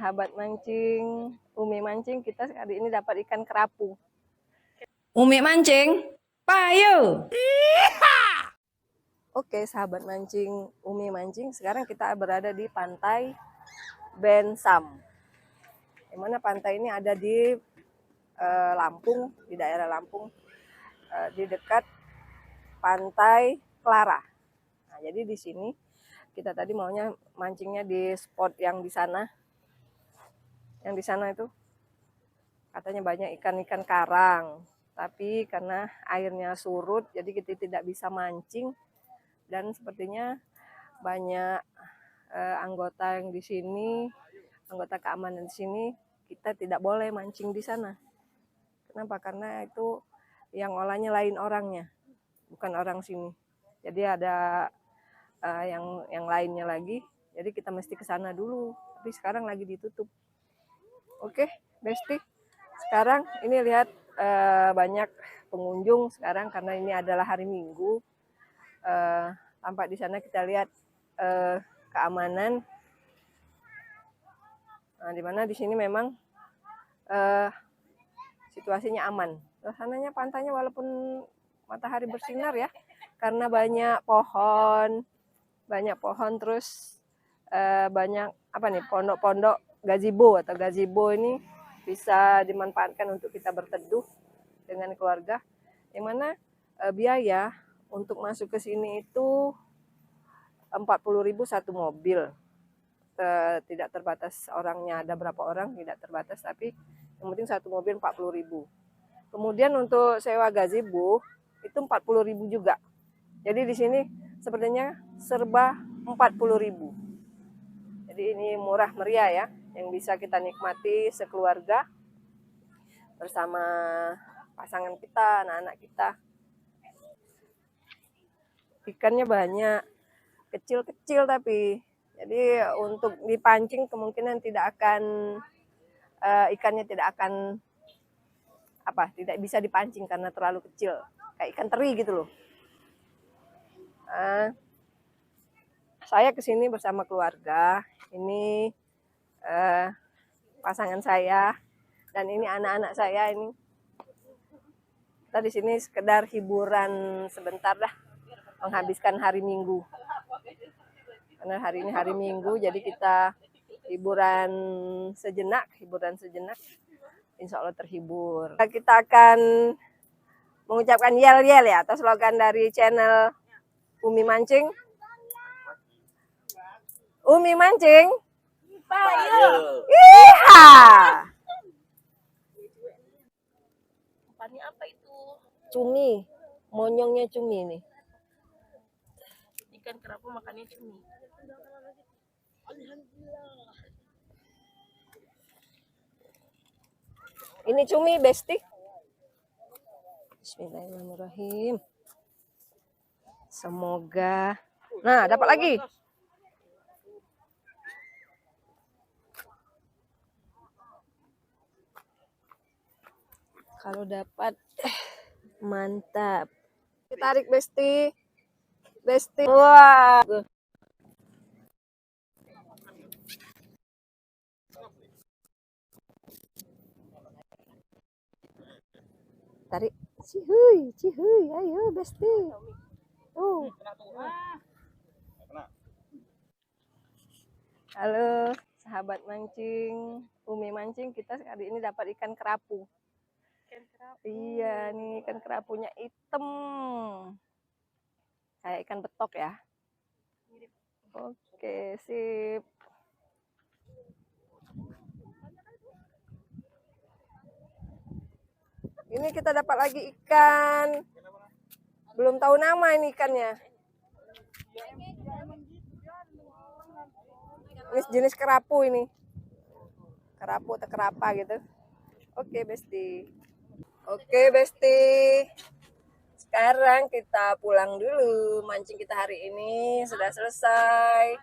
sahabat mancing, Umi mancing, kita kali ini dapat ikan kerapu. Umi mancing, payo. Oke, sahabat mancing, Umi mancing. Sekarang kita berada di pantai Bensam. Di mana pantai ini ada di Lampung, di daerah Lampung, di dekat Pantai Clara. Nah, jadi di sini kita tadi maunya mancingnya di spot yang di sana. Yang di sana itu katanya banyak ikan-ikan karang. Tapi karena airnya surut, jadi kita tidak bisa mancing. Dan sepertinya banyak anggota yang di sini, anggota keamanan di sini, kita tidak boleh mancing di sana. Kenapa? Karena itu yang olahnya lain orangnya, bukan orang sini. Jadi ada yang lainnya lagi, jadi kita mesti ke sana dulu. Tapi sekarang lagi ditutup. Oke, Besti. Sekarang ini lihat banyak pengunjung sekarang karena ini adalah hari Minggu. Tampak di sana kita lihat keamanan. Nah, di mana di sini memang situasinya aman. Suasananya pantainya walaupun matahari bersinar ya, karena banyak pohon terus banyak apa nih pondok-pondok gazebo ini bisa dimanfaatkan untuk kita berteduh dengan keluarga. Yang mana biaya untuk masuk ke sini itu 40.000 satu mobil. Tidak terbatas orangnya, ada berapa orang tidak terbatas, tapi yang penting satu mobil 40.000. Kemudian untuk sewa gazebo itu 40.000 juga. Jadi di sini sepertinya serba 40.000. Jadi ini murah meriah ya, yang bisa kita nikmati sekeluarga bersama pasangan kita, anak-anak kita. Ikannya banyak, kecil-kecil tapi jadi untuk dipancing kemungkinan ikannya tidak akan tidak bisa dipancing karena terlalu kecil, kayak ikan teri gitu loh. Saya kesini bersama keluarga, ini pasangan saya dan ini anak-anak saya ini. Kita di sini sekedar hiburan sebentar dah, menghabiskan hari Minggu. Karena hari ini hari Minggu, jadi kita hiburan sejenak. Insya Allah terhibur. Kita akan mengucapkan yel-yel ya, atau slogan dari channel Umi Mancing. Umi Mancing, payo. Iha. Ini apa itu? Cumi, monyongnya cumi nih. Ikan kerapu makannya cumi. Ini cumi, Besti. Bismillahirrahmanirrahim. Semoga. Nah, dapat lagi. Kalau dapat, mantap. Tarik, Besti. Besti. Wah. Tarik. Cihuy, ayo Besti. Halo, sahabat mancing, Umi mancing, kita kali ini dapat ikan kerapu. Iya, nih ikan kerapunya hitam. Kayak ikan betok ya. Oke, sip. Ini kita dapat lagi ikan. Belum tahu nama ini ikannya. Ini jenis kerapu ini. Kerapu atau kerapa gitu. Oke, Besti. Oke, Besti. Sekarang kita pulang dulu. Mancing kita hari ini sudah selesai.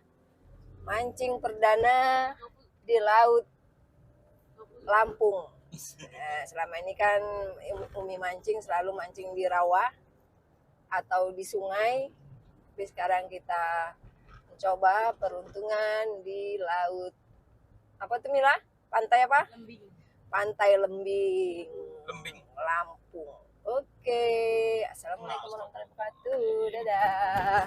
Mancing perdana di Laut Lampung. Nah, selama ini kan Umi mancing selalu mancing di rawa atau di sungai. Tapi sekarang kita mencoba peruntungan di Laut Apa tuh Mila? Pantai apa? Lembing. Pantai Lembing. Lembing. Lampung. Oke. Assalamualaikum warahmatullahi wabarakatuh. Dadah.